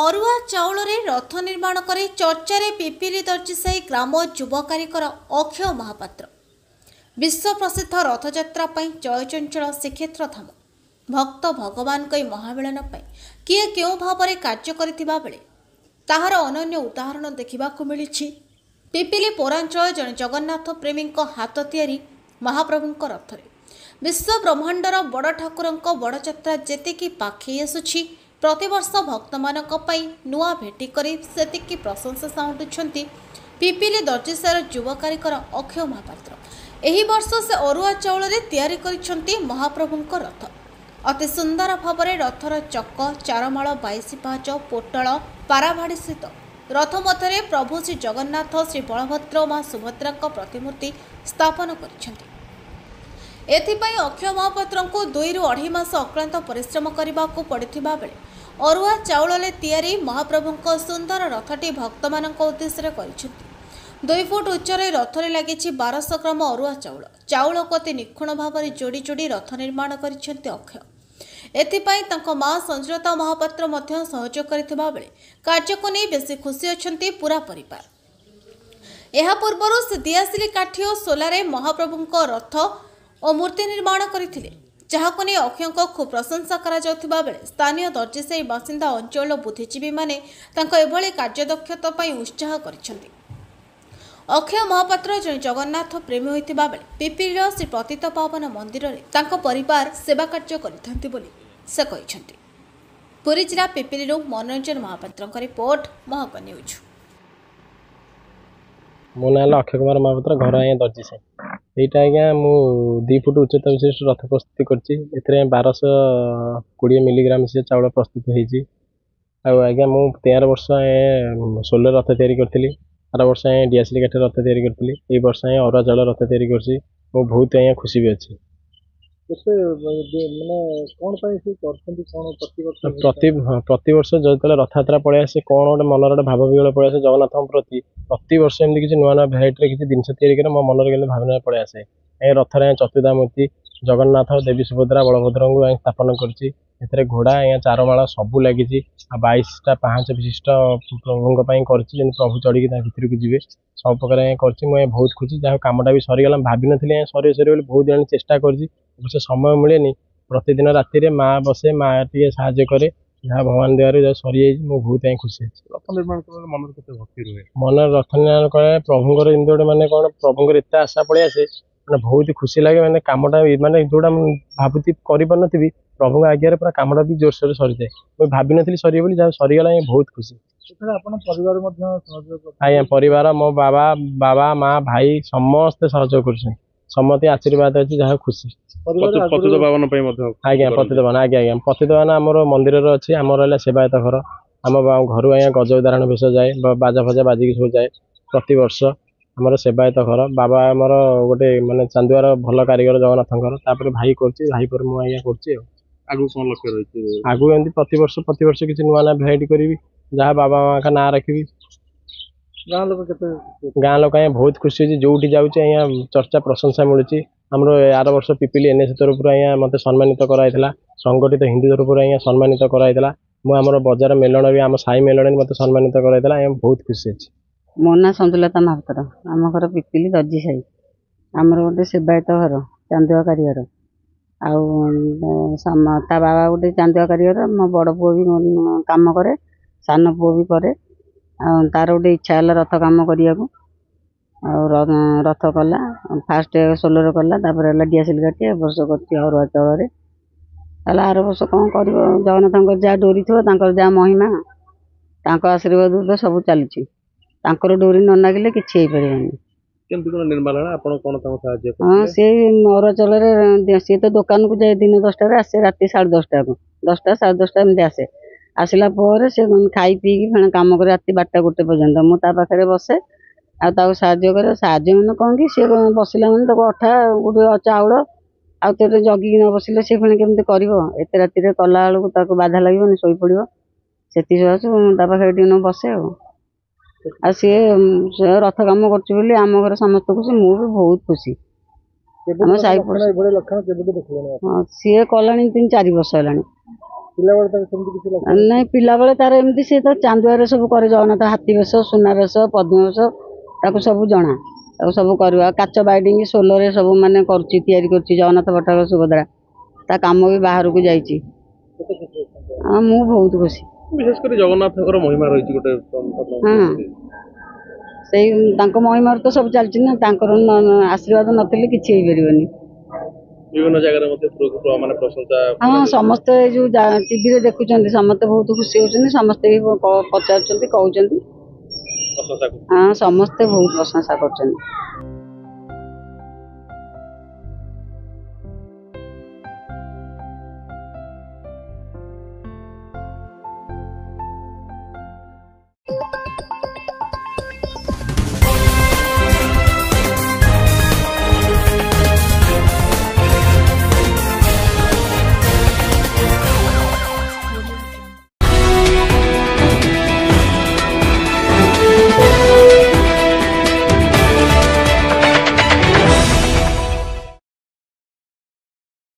अरुआ चाउल रथ निर्माण करे चर्चार पिपिली दर्जीसाई ग्राम युवा कारिगर अक्षय महापात्र। विश्व प्रसिद्ध रथयात्रा जयचंचल श्रीक्षेत्र धाम भक्त भगवान महामिलन किए क्यों भाव में कार्य करथिबा बेले ताहार अनन्य उदाहरण देखा मिली। पिपिली पौरांचल जन जगन्नाथ प्रेमी हाथ तैयारी महाप्रभु रथरे विश्व ब्रह्मांडर बड़ ठाकुर बड़ यात्रा जेतिकी पाखई आसुछि प्रतिवर्ष भक्त मानक नुआ भेटी करी सेतिकी प्रशंसा साउंटुछंती पिपिली दर्जीसार युवा कारिगर अक्षय महापात्र। एही वर्ष से अरुआ चाउल तैयारी करिसंती महाप्रभुंक रथ। अति सुंदर भाव में रथर चक चारमाल 22 पाहाच पोटल पाराभाड़ी सहित रथ मध्य प्रभु श्री जगन्नाथ श्री बलभद्र और मां सुभद्रा प्रतिमूर्ति स्थापन करिसंती। एथिपाई अक्षय महापात्र को 2 ରୁ 2.5 मास अक्लांत परिश्रम करने को पड़ता बेले अरुआ चाउल तैयारी महाप्रभुंक सुंदर रथटी भक्त मानक उद्देश्य कर 2 फुट उच्चर रथरे लगी 1200 ग्राम अरुआ चाउल चाउल को अति निखुण भाव में जोड़ी जोड़ी रथ निर्माण कर अक्षय। एथिपाई तांको मां संजलता महापात्र मध्य सहयोग करथिबा बेले कार्य को नहीं बेसी खुशी अछंती पूरा परिवार। एहा पूर्वरु से दियासिली काठी और सोलारे महाप्रभुंक रथ और मूर्ति निर्माण करथिले जहाको नहीं अक्षय खूब प्रशंसा करा जाउथिबा बेले स्थानीय दर्जीसाई बासिंदा अंचल बुद्धिजीवी माने तांको एभली कार्यदक्षता पई उत्साह करिसंती। अक्षय महापात्र जन जगन्नाथ प्रेमी होइतिबा बेले पिपिलीर श्री पतित पावन मंदिर रे तांको परिवार सेवा कार्य करिथांती बोली से कहिसंती। पुरी जिला पिपिलीर मनोरंजन महापात्रक रिपोर्ट महक न्यूज। मो ना अक्षय कुमार महापात्र घर आए दर्जीसाई यहाँ आज्ञा मु 2 फुट उच्चता विशिष्ट रथ प्रस्तुति करछि। 1220 मिलीग्राम से चाउल प्रस्तुत होइछि। आज्ञा मु 13 वर्ष सोलर रथ तैयारी करथिली। आर वर्ष डीएसएल काठ रथ तैयारी करथिली। ए वर्ष अरुआ चाउल रथ तैयारी करछि। मु बहुत आज्ञा खुशी भी अछि। प्रति वर्ष जो रथयात्रा पड़े आसे कौन गोटे मनर गोटे भाव विगल पड़े आसे जगन्नाथ प्रति प्रति वर्ष एमती किसी नुआ नुआ भेराइटी किसी जिनस तैयारी मो मनर के भावना पड़े आसे। रथर चतुर्धा मूर्ति जगन्नाथ देवी सुभद्रा बलभद्र को स्थापन कर घोड़ा चारमाला सबू लगी 22टा पाहाच विशिष्ट प्रभुं प्रभु चढ़ी भितर को जी सब प्रकार कर बहुत खुशी जहाँ कमटा भी सरीगला भाभी नी सर सर बहुत जन चेष्टा कर समय मिले प्रतिदिन राति माँ बसे माँ टे साहय कै जहाँ भगवान दया सरी जाए बहुत खुशी रथ निर्माण मन भक्ति रुहे मन रथ निर्माण करे प्रभुंर एमती गोटे मैंने कौन प्रभुंर एत आशा पड़े आसे मैंने बहुत खुशी लगे मैंने कमटा मानने जोटा भावुती कर प्रभु आज्ञा पूरा कमटा भी जोरसोर सरी जाए मुझे भाभी नी सर बोली जहाँ सरीगला बहुत खुशी। आज्ञा परिवार मो बाबा बाबा माँ भाई समस्ते सहयोग कर समस्त आशीर्वाद अच्छी जहाँ खुशी। आज्ञा पतितपावन आज्ञा पतितपावन आम मंदिर अच्छी आम रहा सेवायत घर आम घर आज्ञा गज उदाहरण विष जाए बाजा फजा बाजिकी सब जाए प्रति वर्ष आमर सेवायत घर बाबा आमर गोटे मानने चांदुआर भल कारीगर जगन्नाथ भाई कर मुझे आगु एमती प्रति वर्ष किसी नुआ ना भेराइटी करी जहाँ बाबा माँ का ना रखी गाँ लोक बहुत खुशी होती जो जाऊँ चर्चा प्रशंसा मिलूँ। आमर आर वर्ष पिपिली एनएस तरफ मत सम्मानित कराइला संगठित हिंदू तरफ सम्मानित कराइला मुझे बजार मेलन भी आम साई मेलन मत सम्मानित कराइला बहुत खुशी अच्छी। मो ना संजलता महापात्र आम घर पिपिली दर्जीसाई आमर गोटे सेवायत घर चांदुआ कारीगर ता बाबा गोटे चांदुआ कारीगर मो बड़ पुओ भी काम करे सान पुओ भी करे तार गोटे इच्छा है रथ काम करने रथ कला फास्ट सोलर कला डीएसएल काटी वर्ष कर अरुआ चाउल आर वर्ष कौन कर जगन्नाथ जहाँ डोरी थो जहाँ महिमा आशीर्वाद तो सब चलुची डोरी न नागिले कि हाँ सी अरुआ चाउल सी तो दुकान को जाए दिन 10टा आसे राति 10:30 को 10टा 10:30 एमती आसे आसला से खाई पीकी फेण कम कर राति 12टा 1टे पर्यंत मुझे बसे आज्य करे साज्य मैंने कौन कि सी बसला मैंने अठा गोटे चाउल आउ तो जगिकी न बसिले सी फेण केमती कर एत राति कला बेलू बाधा लगे शोई पड़ो से पाखे बसे आ सी रथ काम कर आम घर समस्त खुशी मु भी बहुत खुशी। सी कला 3-4 वर्ष है। ପିଲାବେଳେ ତାଙ୍କ ସେମିତି କିଛି ଲକ୍ଷ୍ୟ ନାଇଁ ପିଲାବେଳେ ତାର ଏମିତି ସେ ତ ଚାନ୍ଦୁଆରେ ସବୁ କରେ ଜଗନ୍ନାଥ ହାତୀ ବେଶ ସୁନା ବେଶ ପଦ୍ମ ବେଶ ତାକୁ ସବୁ ଜଣା ତାକୁ ସବୁ କରିବା କାଚ ବାଇଡିଙ୍ଗ ସୋଲରେ ସବୁ ମାନେ କରୁଛି ତିଆରି କରୁଛି ଜଗନ୍ନାଥ ପତାକା ସୁଭଦ୍ରା ତା କାମ ବି ବାହାରକୁ ଯାଇଛି। କେତେ ଖୁସି ଅଛନ୍ତି? ମୁଁ ବହୁତ ଖୁସି। ବିଶେଷ କରି ଜଗନ୍ନାଥଙ୍କର ମହିମା ରହିଛି ଗୋଟେ ହଁ ସେଇ ତାଙ୍କ ମହିମାରୁ ତ ସବୁ ଚାଲିଛି ନା ତାଙ୍କର ଆଶୀର୍ବାଦ ନଥିଲେ କିଛି ହେଇପାରିବନି। ବିଭିନ୍ନ ଜାଗାରେ ମଧ୍ୟ ମାନେ ପ୍ରଶଂସା ହଁ ସମସ୍ତେ ଏଇ ଯୋଉ ଟିଭିରେ ଦେଖୁଛନ୍ତି ସମସ୍ତେ ବହୁତ ଖୁସି ହଉଛନ୍ତି ସମସ୍ତେ ବି ପଚାରୁଛନ୍ତି କହୁଛନ୍ତି ପ୍ରଶଂସା କରୁଛନ୍ତି। ହଁ ସମସ୍ତେ ବହୁତ ପ୍ରଶଂସା କରୁଛନ୍ତି।